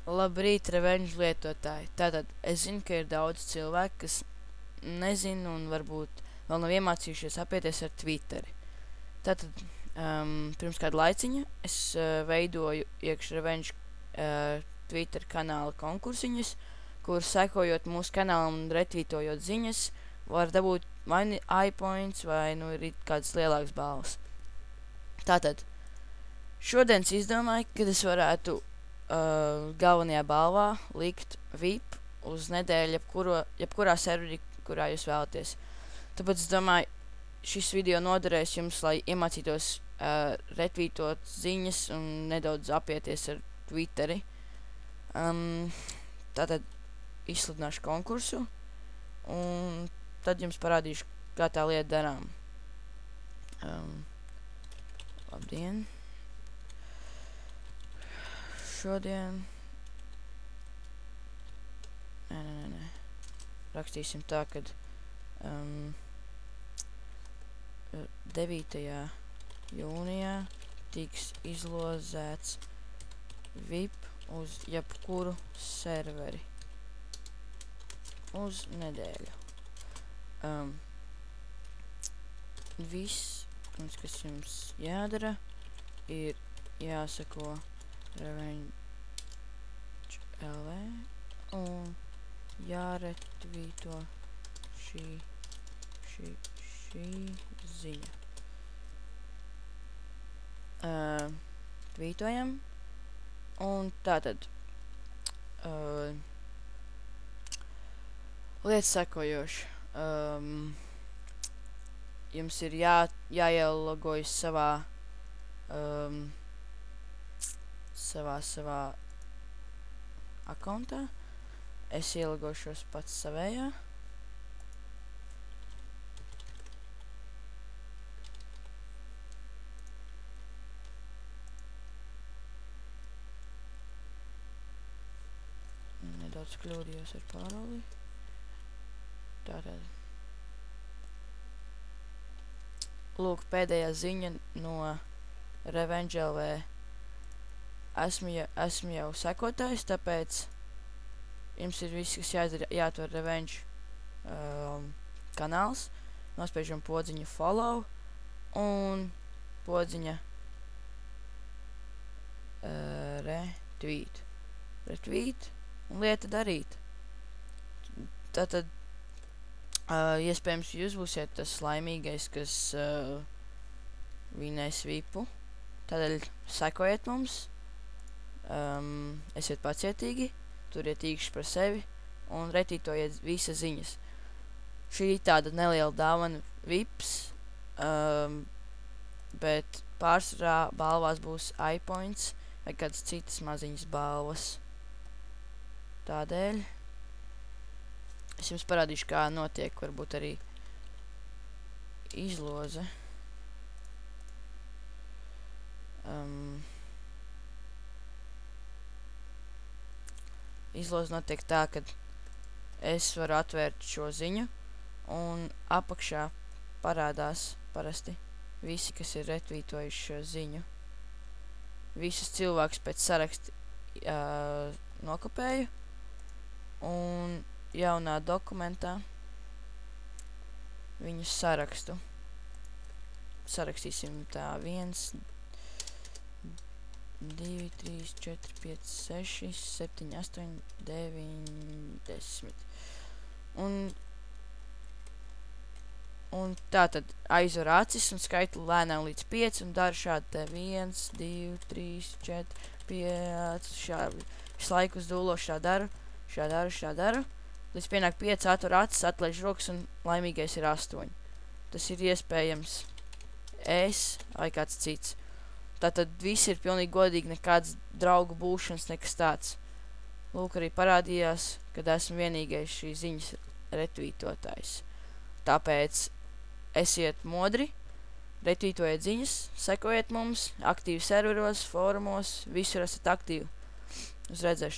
Labrīt, Revenge lietotāji. Tātad, es zinu, ka ir daudz cilvēku, kas nezinu un varbūt vēl nav iemācījušies apieties ar Twitteri. Tātad, pirms kāda laiciņa es veidoju iekš Revenge Twitter kanāla konkursiņas, kur sekojot mūsu kanālam un retvītojot ziņas, var dabūt vai nu iPoints vai nu ir kādas lielākas balvas. Tātad, šodien es izdomāju, ka es varētu galvenajā balvā likt VIP uz nedēļu jebkurā serverī, kurā jūs vēlaties. Tāpēc es domāju, šis video noderēs jums, lai iemācītos retvītot ziņas un nedaudz apieties ar Twitteri. Tātad izsludināšu konkursu un tad jums parādīšu, kā tā lieta darām. Labdien! Šodien... Nē. Rakstīsim tā, kad 9. jūnijā tiks izlozēts VIP uz jebkuru serveri uz nedēļu. Viss, kas jums jādara, ir jāsako Revenge LV un jāretvīto šī ziņa. Tvītojam un tātad lietas sekojoši. Jums ir jāielogojas savā akauntā. Es ielogošos pats savējā. Nedaudz kļūdījos ar pāroli. Tātad. Lūk, pēdējā ziņa no Revenge LV. Esmu jau sekotājs, tāpēc jums ir viss, kas jāatver Revenge kanāls. Nospiežam podziņu follow un podziņa retweet un lieta darīt. Tātad iespējams jūs būsiet tas laimīgais, kas vinēs VIPu. Tādēļ sekojiet mums. Esiet pacietīgi, turiet īkšķi par sevi un retvītojiet visas ziņas. Šī ir tāda neliela dāvana VIPs, bet pārsvarā balvās būs iPoints vai kādas citas maziņas balvas. Tādēļ es jums parādīšu, kā notiek varbūt arī izloze. Izloze notiek tā, ka es varu atvērt šo ziņu un apakšā parādās parasti visi, kas ir retvītojuši šo ziņu. Visus cilvēkus pēc saraksta nokopēju un jaunā dokumentā viņus sarakstu. Sarakstīsim tā 1, 2, 3, 4, 5, 6, 7, 8, 9, 10. Un tā tad aizver acis un skaitu lēnām līdz 5 un daru šādi te 1, 2, 3, 4, 5, šādi. Visu laiku uz dūlo šā daru. Līdz pienāk 5, atver acis, atlaiž rokas un laimīgais ir 8. Tas ir iespējams es vai kāds cits. Tātad viss ir pilnīgi godīgi, nekāds draugu būšanas, nekas tāds. Lūk, arī parādījās, kad esmu vienīgais šīs ziņas retvītotājs. Tāpēc esiet modri, retvītojiet ziņas, sekojiet mums, aktīvi serveros, fórumos, visur esat aktīvi. Uz redzēšanu.